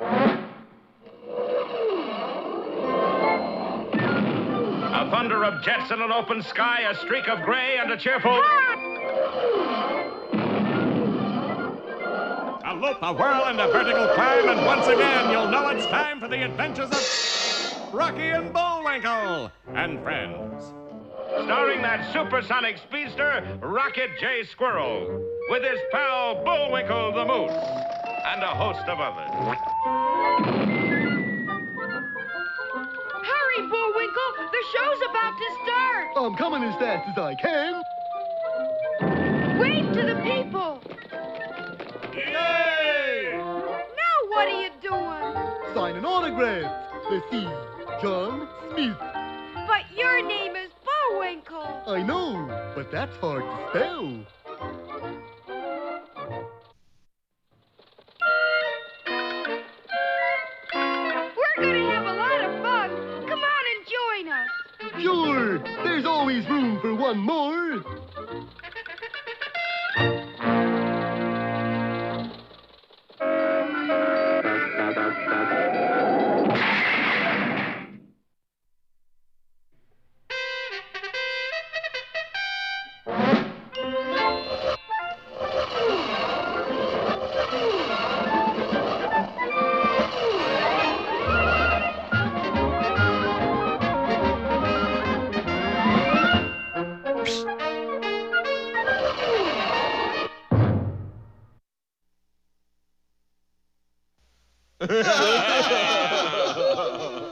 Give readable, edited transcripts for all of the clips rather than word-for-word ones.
A thunder of jets in an open sky, a streak of gray, and a cheerful... A loop, a whirl, and a vertical climb, and once again, you'll know it's time for the adventures of Rocky and Bullwinkle and friends. Starring that supersonic speedster, Rocket J. Squirrel, with his pal Bullwinkle the Moose, and a host of others. Hurry, Bullwinkle! The show's about to start! I'm coming as fast as I can. Wave to the people! Yay! Now what are you doing? Signing autographs. Let's see. John Smith. But your name is Bullwinkle. I know, but that's hard to spell. We're gonna have a lot of fun. Come on and join us. Sure, there's always room for one more.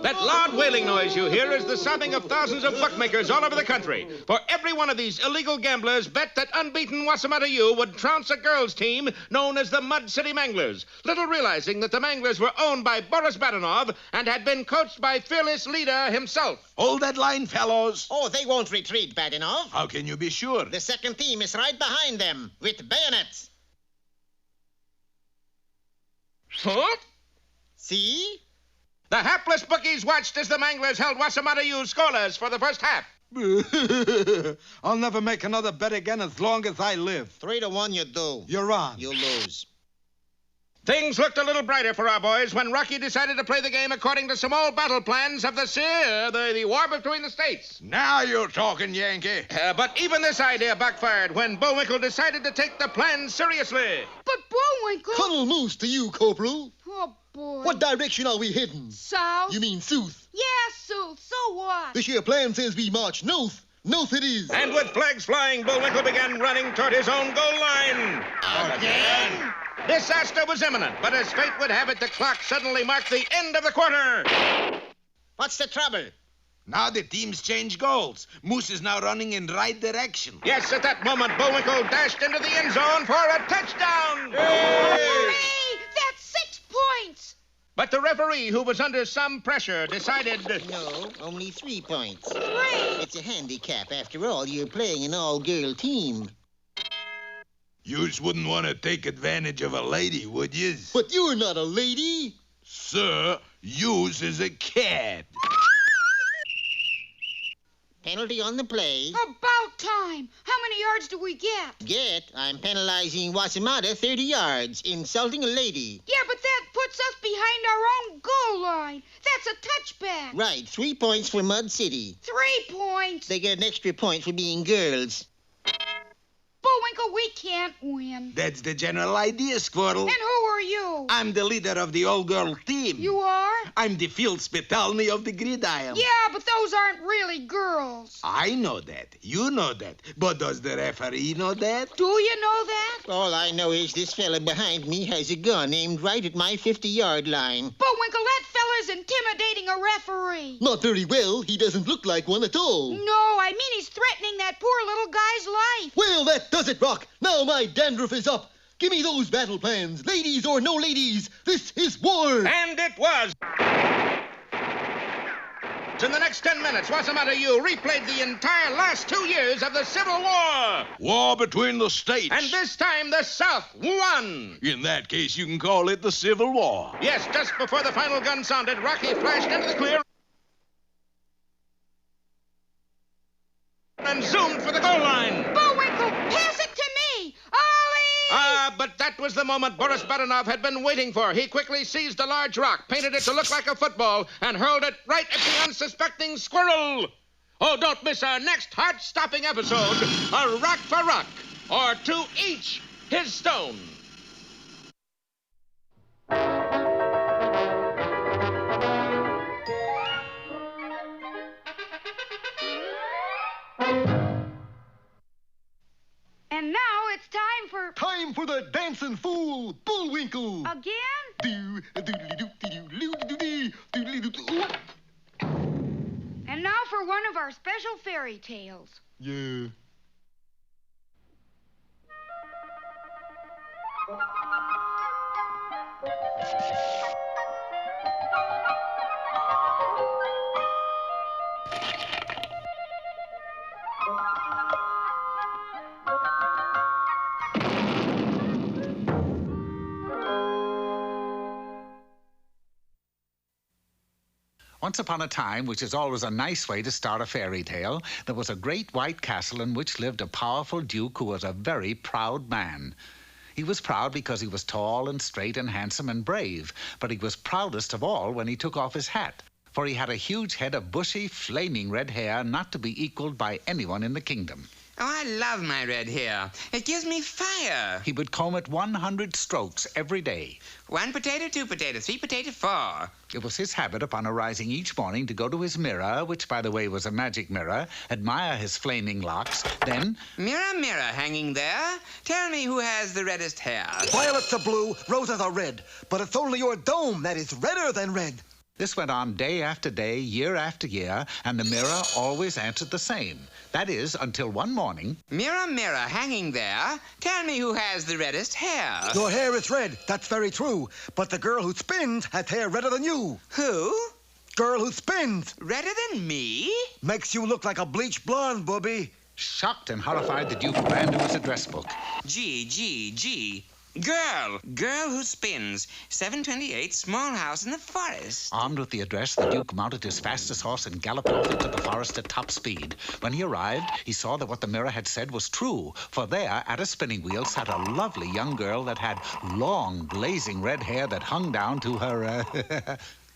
That loud wailing noise you hear is the sobbing of thousands of bookmakers all over the country. For every one of these illegal gamblers bet that unbeaten Wossamotta U would trounce a girls' team known as the Mud City Manglers, little realizing that the Manglers were owned by Boris Badenov and had been coached by fearless leader himself. Hold that line, fellows. Oh, they won't retreat, Badenov. How can you be sure? The second team is right behind them, with bayonets. Huh? See? The hapless bookies watched as the Manglers held Wossamotta U scoreless for the first half. I'll never make another bet again as long as I live. 3-1 you do. You're on. You lose. Things looked a little brighter for our boys when Rocky decided to play the game according to some old battle plans of the war between the states. Now you're talking, Yankee. But even this idea backfired when Bullwinkle decided to take the plan seriously. But Bullwinkle... Colonel Moose to you, Corporal. Oh, boy. What direction are we heading? South? You mean south? Yeah, Sue. So what? This here plan says we march north. North it is. And with flags flying, Bullwinkle began running toward his own goal line. Again? Disaster was imminent, but as fate would have it, the clock suddenly marked the end of the quarter. What's the trouble? Now the teams change goals. Moose is now running in right direction. Yes, at that moment, Bullwinkle dashed into the end zone for a touchdown. Hooray! That's 6 points! But the referee, who was under some pressure, decided... No, only 3 points. 3! It's a handicap. After all, you're playing an all-girl team. Yous wouldn't want to take advantage of a lady, would yous? But you're not a lady. Sir, yous is a cat. Penalty on the play. About time. How many yards do we get? I'm penalizing Wossamotta 30 yards, insulting a lady. Yeah, but that puts us behind our own goal line. That's a touchback. Right, 3 points for Mud City. 3 points. They get an extra point for being girls. Bullwinkle, we can't win. That's the general idea, Squirrel. And who are you? I'm the leader of the all-girl team. You are? I'm the Phil Spitalny of the gridiron. Yeah, but those aren't really girls. I know that. You know that. But does the referee know that? Do you know that? All I know is this fella behind me has a gun aimed right at my 50-yard line. Bullwinkle, that fella's intimidating a referee. Not very well. He doesn't look like one at all. No, I mean he's threatening that poor little guy's life. Well, that does it, Rock. Now my dandruff is up. Give me those battle plans. Ladies or no ladies, this is war. And it was. In the next 10 minutes, Wossamotta U replayed the entire last 2 years of the Civil War. War between the states. And this time the South won. In that case, you can call it the Civil War. Yes, just before the final gun sounded, Rocky flashed into the clear and zoomed for the goal line. Bullwinkle, pass it to me. Ollie! But that was the moment Boris Badenov had been waiting for. He quickly seized a large rock, painted it to look like a football, and hurled it right at the unsuspecting squirrel. Oh, don't miss our next heart-stopping episode, A Rock for Rock, or To Each His Stone. And now it's time for... Time for the dancing fool, Bullwinkle. Again? And now for one of our special fairy tales. Yeah. Once upon a time, which is always a nice way to start a fairy tale, there was a great white castle in which lived a powerful duke who was a very proud man. He was proud because he was tall and straight and handsome and brave, but he was proudest of all when he took off his hat, for he had a huge head of bushy, flaming red hair not to be equaled by anyone in the kingdom. Oh, I love my red hair. It gives me fire. He would comb it 100 strokes every day. 1 potato, 2 potato, 3 potato, 4. It was his habit upon arising each morning to go to his mirror, which, by the way, was a magic mirror, admire his flaming locks, then... Mirror, mirror, hanging there, tell me who has the reddest hair. Violets are blue, roses are red, but it's only your dome that is redder than red. This went on day after day, year after year, and the mirror always answered the same. That is, until one morning... Mirror, mirror, hanging there, tell me who has the reddest hair. Your hair is red, that's very true. But the girl who spins has hair redder than you. Who? Girl who spins. Redder than me? Makes you look like a bleached blonde, booby. Shocked and horrified, the Duke ran to his address book. G. Girl who spins. 728, small house in the forest. Armed with the address, the Duke mounted his fastest horse and galloped off into the forest at top speed. When he arrived, he saw that what the mirror had said was true, for there, at a spinning wheel, sat a lovely young girl that had long, blazing red hair that hung down to her,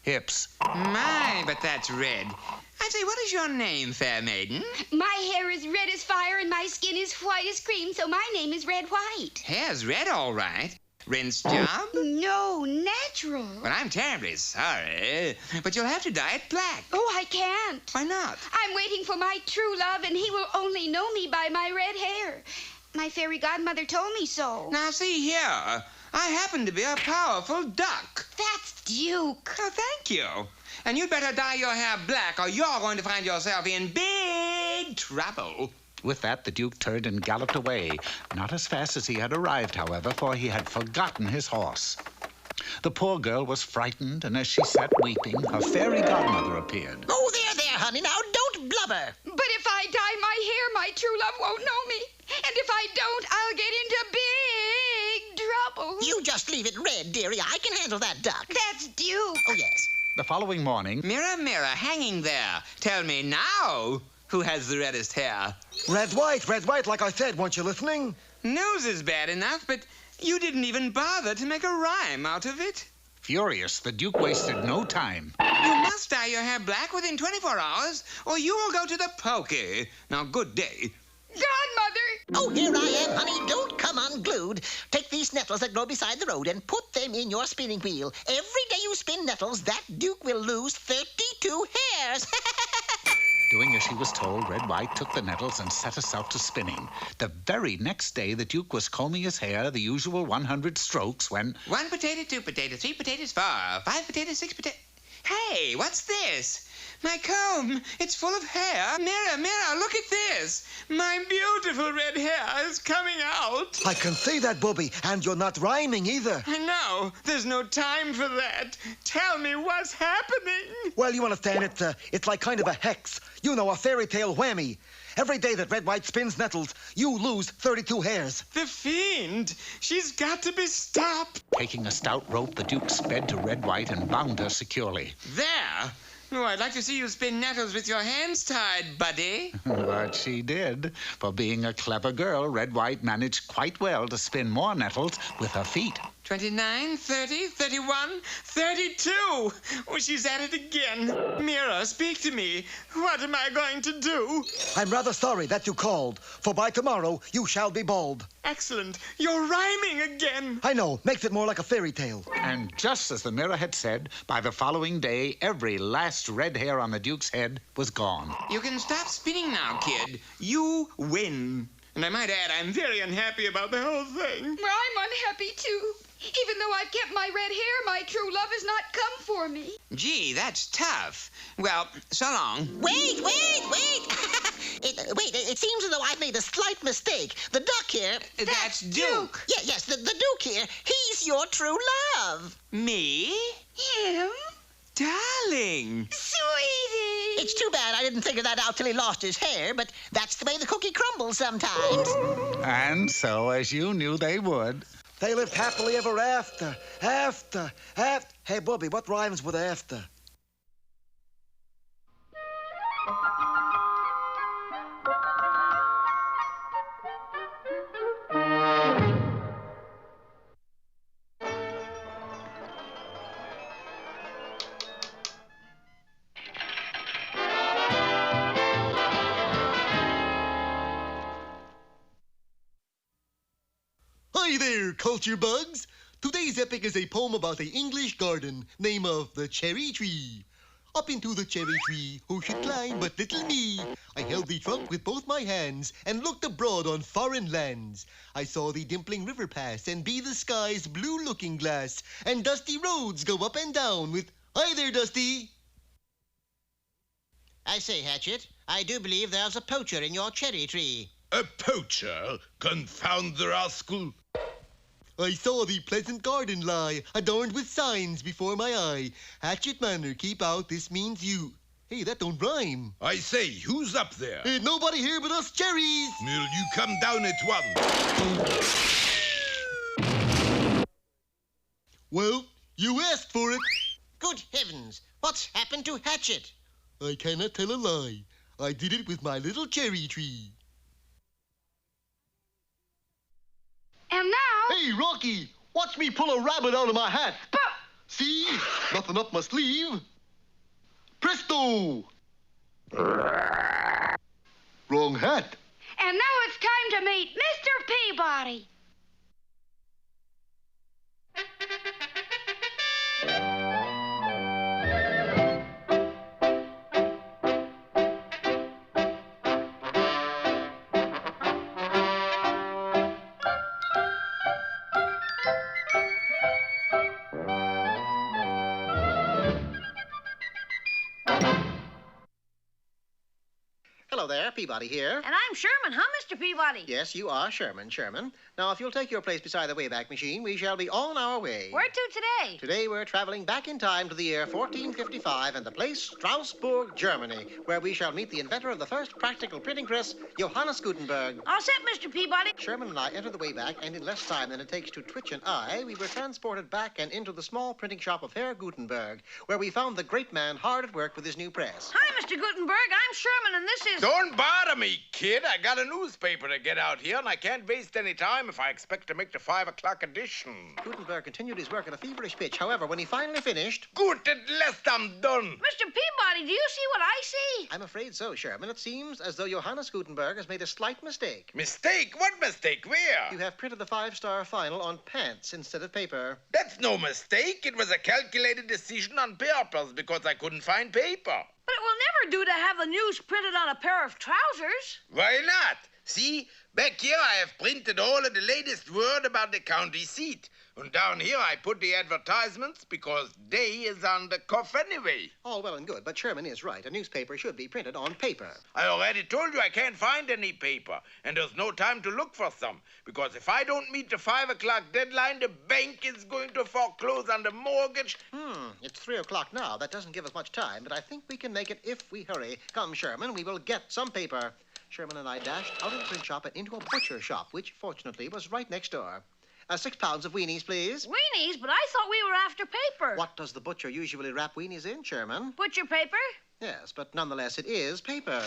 hips. My, but that's red. I say, what is your name, fair maiden? My hair is red as fire and my skin is white as cream, so my name is Red White. Hair's red, all right. Rinse job? No, natural. Well, I'm terribly sorry, but you'll have to dye it black. Oh, I can't. Why not? I'm waiting for my true love, and he will only know me by my red hair. My fairy godmother told me so. Now, see here. I happen to be a powerful duck. That's Duke. Oh, thank you. And you'd better dye your hair black, or you're going to find yourself in big trouble. With that, the Duke turned and galloped away. Not as fast as he had arrived, however, for he had forgotten his horse. The poor girl was frightened, and as she sat weeping, her fairy godmother appeared. Oh, there, honey. Now, don't blubber. But if I dye my hair, my true love won't know me. And if I don't, I'll get into big trouble. You just leave it red, dearie. I can handle that duck. That's Duke. Oh, yes. The following morning... Mirror, mirror, hanging there. Tell me now who has the reddest hair. Red, white, like I said. Weren't you listening? News is bad enough, but you didn't even bother to make a rhyme out of it. Furious, the Duke wasted no time. You must dye your hair black within 24 hours, or you will go to the pokey. Now, good day. Godmother! Oh, here I am, honey. Don't come unglued. Take these nettles that grow beside the road and put them in your spinning wheel. Every day you spin nettles, that Duke will lose 32 hairs. Doing as she was told, Red White took the nettles and set herself to spinning. The very next day, the Duke was combing his hair the usual 100 strokes when... 1 potato, 2 potato, 3 potatoes, 4, 5 potatoes, 6 potatoes... Hey, what's this? My comb, it's full of hair. Mirror, mirror, look at this. My beautiful red hair is coming out. I can see that, Bobby, and you're not rhyming either. I know. There's no time for that. Tell me what's happening. Well, you understand, it's like kind of a hex. You know, a fairy tale whammy. Every day that Red White spins nettles, you lose 32 hairs. The fiend! She's got to be stopped. Taking a stout rope, the Duke sped to Red White and bound her securely. There! Oh, I'd like to see you spin nettles with your hands tied, buddy. But she did. For being a clever girl, Red White managed quite well to spin more nettles with her feet. 29, 30, 31, 32. Oh, she's at it again. Mira, speak to me. What am I going to do? I'm rather sorry that you called, for by tomorrow you shall be bald. Excellent. You're rhyming again. I know, makes it more like a fairy tale. And just as the mirror had said, by the following day, every last red hair on the Duke's head was gone. You can stop spinning now, kid. You win. And I might add, I'm very unhappy about the whole thing. Well, I'm unhappy, too. Even though I've kept my red hair, my true love has not come for me. Gee, that's tough. Well, so long. Wait! It seems as though I've made a slight mistake. The duck here... That's Duke. Yes, the Duke here. He's your true love. Me? Him? Darling. Sweetie. It's too bad I didn't figure that out till he lost his hair, but that's the way the cookie crumbles sometimes. And so, as you knew they would... They lived happily ever after. Hey, Bobby, what rhymes with after? Hi there, culture bugs. Today's epic is a poem about the English garden, name of the cherry tree. Up into the cherry tree, who should climb but little me? I held the trunk with both my hands and looked abroad on foreign lands. I saw the dimpling river pass and be the sky's blue looking glass, and dusty roads go up and down with, hi there, Dusty. I say, Hatchet, I do believe there's a poacher in your cherry tree. A poacher? Confound the rascal. I saw the pleasant garden lie, adorned with signs before my eye. Hatchet Manor, keep out, this means you. Hey, that don't rhyme. I say, who's up there? Ain't nobody here but us cherries. Will you come down at once? Well, you asked for it. Good heavens, what's happened to Hatchet? I cannot tell a lie. I did it with my little cherry tree. And now... Hey, Rocky, watch me pull a rabbit out of my hat. See? Nothing up my sleeve. Presto! Wrong hat. And now it's time to meet Mr. Peabody. Hello there, Peabody here. And I'm Sherman, huh, Mr. Peabody? Yes, you are Sherman. Now, if you'll take your place beside the Wayback Machine, we shall be on our way. Where to today? Today we're traveling back in time to the year 1455 and the place Strasbourg, Germany, where we shall meet the inventor of the first practical printing press, Johannes Gutenberg. All set, Mr. Peabody. Sherman and I entered the Wayback, and in less time than it takes to twitch an eye, we were transported back and into the small printing shop of Herr Gutenberg, where we found the great man hard at work with his new press. Hi, Mr. Gutenberg. I'm Sherman, and this is... Don't bother me, kid. I got a newspaper to get out here, and I can't waste any time if I expect to make the 5 o'clock edition. Gutenberg continued his work at a feverish pitch. However, when he finally finished... Good, at last I'm done. Mr. Peabody, do you see what I see? I'm afraid so, Sherman. It seems as though Johannes Gutenberg has made a slight mistake. Mistake? What mistake? Where? You have printed the 5-star final on pants instead of paper. That's no mistake. It was a calculated decision on purpose because I couldn't find paper. But it will never do to have the news printed on a pair of trousers. Why not? See, back here I have printed all of the latest word about the county seat. And down here I put the advertisements because day is on the cuff anyway. All well and good, but Sherman is right. A newspaper should be printed on paper. I already told you I can't find any paper, and there's no time to look for some, because if I don't meet the 5 o'clock deadline, the bank is going to foreclose on the mortgage. It's 3 o'clock now. That doesn't give us much time, but I think we can make it if we hurry. Come, Sherman, we will get some paper. Sherman and I dashed out of the print shop and into a butcher shop, which, fortunately, was right next door. 6 pounds of weenies, please. Weenies? But I thought we were after paper. What does the butcher usually wrap weenies in, Sherman? Butcher paper? Yes, but nonetheless it is paper.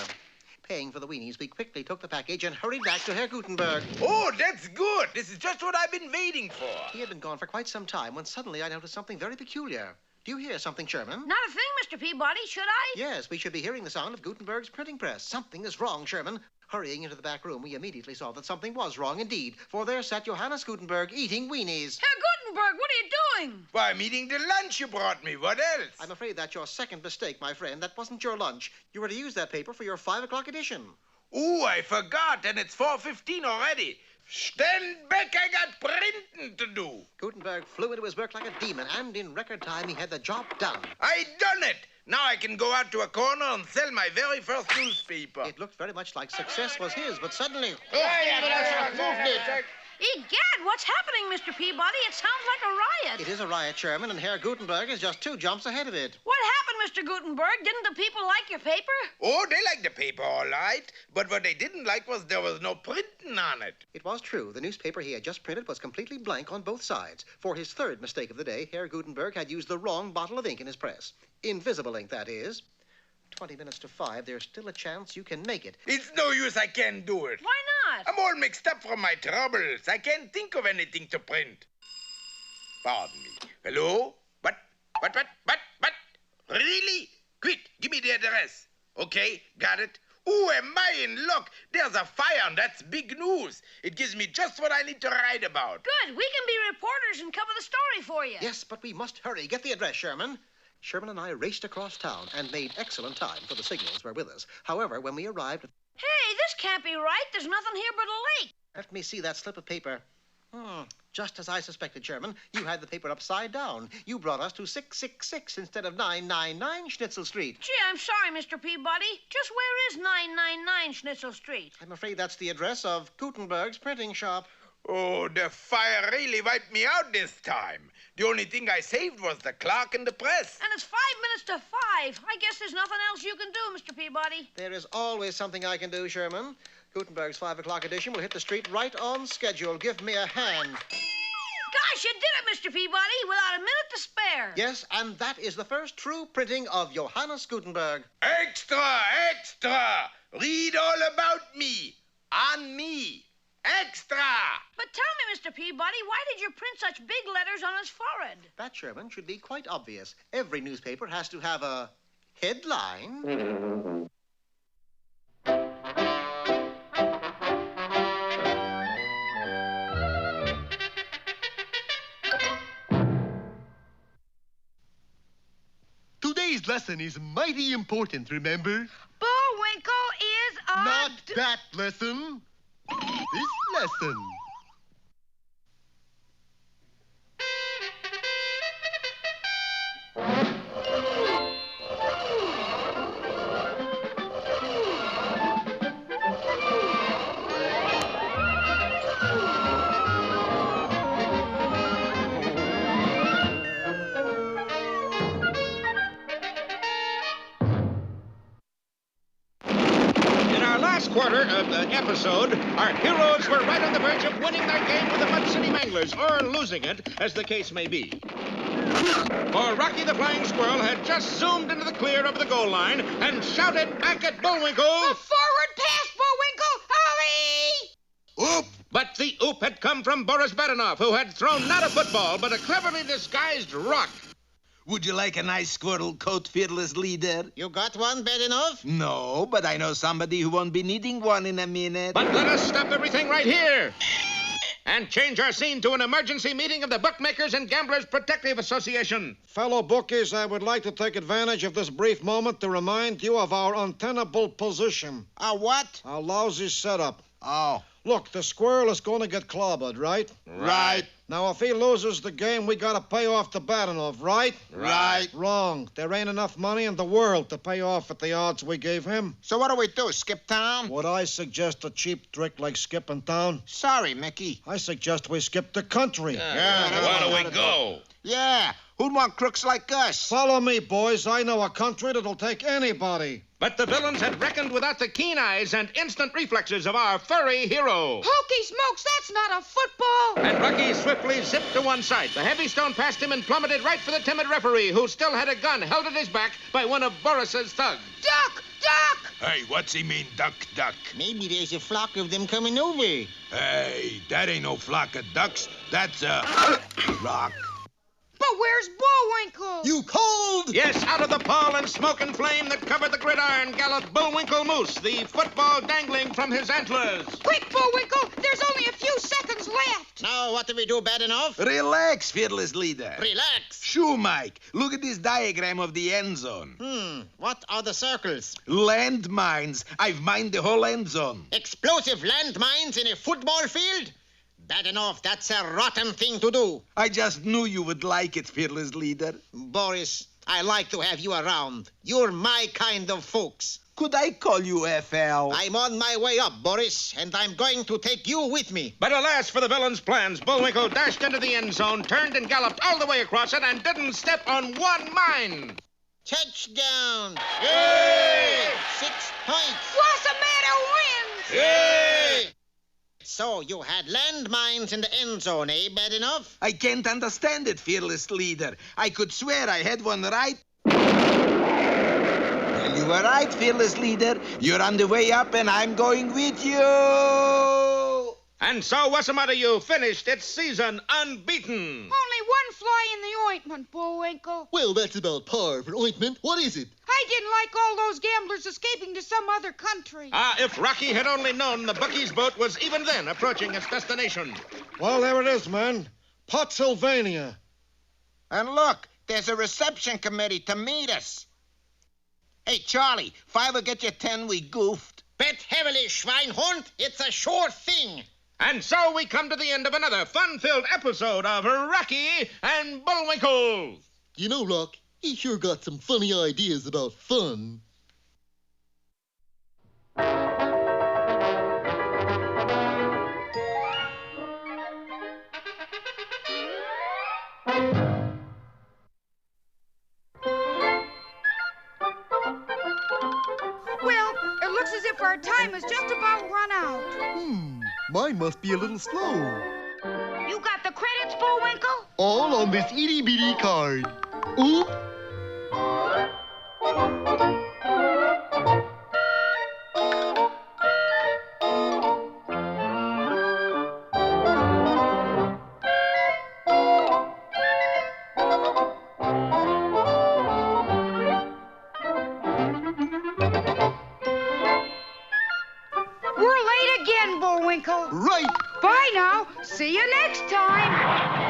Paying for the weenies, we quickly took the package and hurried back to Herr Gutenberg. Oh, that's good. This is just what I've been waiting for. He had been gone for quite some time when suddenly I noticed something very peculiar. Do you hear something, Sherman? Not a thing, Mr. Peabody, should I? Yes, we should be hearing the sound of Gutenberg's printing press. Something is wrong, Sherman. Hurrying into the back room, we immediately saw that something was wrong indeed, for there sat Johannes Gutenberg eating weenies. Herr Gutenberg, what are you doing? Why, I'm eating the lunch you brought me. What else? I'm afraid that's your second mistake, my friend. That wasn't your lunch. You were to use that paper for your 5 o'clock edition. Ooh, I forgot, and it's 4:15 already. Stand back, I got printing to do. Gutenberg flew into his work like a demon, and in record time he had the job done. I done it. Now I can go out to a corner and sell my very first newspaper. It looked very much like success was his, but suddenly... Egad, what's happening, Mr. Peabody? It sounds like a riot. It is a riot, Sherman, and Herr Gutenberg is just 2 jumps ahead of it. What happened, Mr. Gutenberg? Didn't the people like your paper? Oh, they liked the paper all right, but what they didn't like was there was no printing on it. It was true. The newspaper he had just printed was completely blank on both sides. For his third mistake of the day, Herr Gutenberg had used the wrong bottle of ink in his press. Invisible ink, that is. 20 minutes to 5, there's still a chance you can make it. It's no use, I can't do it. Why not? I'm all mixed up from my troubles. I can't think of anything to print. Pardon me. Hello? What? Really? Quick, give me the address. Okay, got it. Oh, am I in luck? There's a fire, and that's big news. It gives me just what I need to write about. Good. We can be reporters and cover the story for you. Yes, but we must hurry. Get the address, Sherman. Sherman and I raced across town and made excellent time, for the signals were with us. However, when we arrived... Hey, this can't be right. There's nothing here but a lake. Let me see that slip of paper. Just as I suspected, Sherman. You had the paper upside down. You brought us to 666 instead of 999 Schnitzel Street. Gee, I'm sorry, Mr. Peabody. Just where is 999 Schnitzel Street? I'm afraid that's the address of Gutenberg's printing shop. Oh, the fire really wiped me out this time. The only thing I saved was the clock and the press. And it's 5 minutes to 5. I guess there's nothing else you can do, Mr. Peabody. There is always something I can do, Sherman. Gutenberg's 5 o'clock edition will hit the street right on schedule. Give me a hand. Gosh, you did it, Mr. Peabody, without a minute to spare. Yes, and that is the first true printing of Johannes Gutenberg. Extra! Read all about me. On me. Extra! But tell me, Mr. Peabody, why did you print such big letters on his forehead? That, Sherman, should be quite obvious. Every newspaper has to have a headline. Today's lesson is mighty important, remember? Bullwinkle is a... Not that lesson. This lesson. Quarter of the episode, our heroes were right on the verge of winning their game with the Mud City Manglers, or losing it, as the case may be. For Rocky the Flying Squirrel had just zoomed into the clear over the goal line and shouted back at Bullwinkle, A forward pass, Bullwinkle! Hurry! Oop! But the oop had come from Boris Badenoff, who had thrown not a football, but a cleverly disguised rock. Would you like a nice squirrel coat, fearless leader? You got one, Badenoff? No, but I know somebody who won't be needing one in a minute. But let us stop everything right here and change our scene to an emergency meeting of the Bookmakers and Gamblers Protective Association. Fellow bookies, I would like to take advantage of this brief moment to remind you of our untenable position. A what? Our lousy setup. Oh. Look, the squirrel is going to get clobbered, right? Right. Now, if he loses the game, we got to pay off the Badenoff, right? Right. Wrong. There ain't enough money in the world to pay off at the odds we gave him. So what do we do, skip town? Would I suggest a cheap trick like skipping town? Sorry, Mickey. I suggest we skip the country. Where do we go? Yeah. Who'd want crooks like us? Follow me, boys. I know a country that'll take anybody. But the villains had reckoned without the keen eyes and instant reflexes of our furry hero. Hokey smokes, that's not a football. And Rocky swiftly zipped to one side. The heavy stone passed him and plummeted right for the timid referee, who still had a gun held at his back by one of Boris's thugs. Duck! Duck! Hey, what's he mean, duck, duck? Maybe there's a flock of them coming over. Hey, that ain't no flock of ducks. That's a rock. But where's Bullwinkle? You called? Yes, out of the pall and smoke and flame that covered the gridiron galloped Bullwinkle Moose, the football dangling from his antlers. Quick, Bullwinkle! There's only a few seconds left. Now, what do we do bad enough? Relax, fearless leader. Relax. Sure, Mike. Look at this diagram of the end zone. What are the circles? Landmines. I've mined the whole end zone. Explosive landmines in a football field? Bad enough. That's a rotten thing to do. I just knew you would like it, fearless leader. Boris, I like to have you around. You're my kind of folks. Could I call you FL? I'm on my way up, Boris, and I'm going to take you with me. But alas for the villain's plans, Bullwinkle dashed into the end zone, turned and galloped all the way across it, and didn't step on one mine. Touchdown! Yay! 6 points! Wossamotta wins! Yay! So you had landmines in the end zone, eh? Bad enough? I can't understand it, fearless leader. I could swear I had one right. Well, you were right, fearless leader. You're on the way up, and I'm going with you. And so Wossamotta U finished its season unbeaten. Only one fly in the ointment, Bullwinkle. Well, that's about par for ointment. What is it? I didn't like all those gamblers escaping to some other country. If Rocky had only known the bookie's boat was even then approaching its destination. Well, there it is, man. Pottsylvania. And look, there's a reception committee to meet us. Hey, Charlie, if I ever get you 10, we goofed. Bet heavily, Schweinhund. It's a sure thing. And so we come to the end of another fun-filled episode of Rocky and Bullwinkle. You know, Rock, he sure got some funny ideas about fun. Well, it looks as if our time is just about run out. Mine must be a little slow. You got the credits, Bullwinkle? All on this itty-bitty card. Oop. We're late again, Bullwinkle. Right. Bye now. See you next time.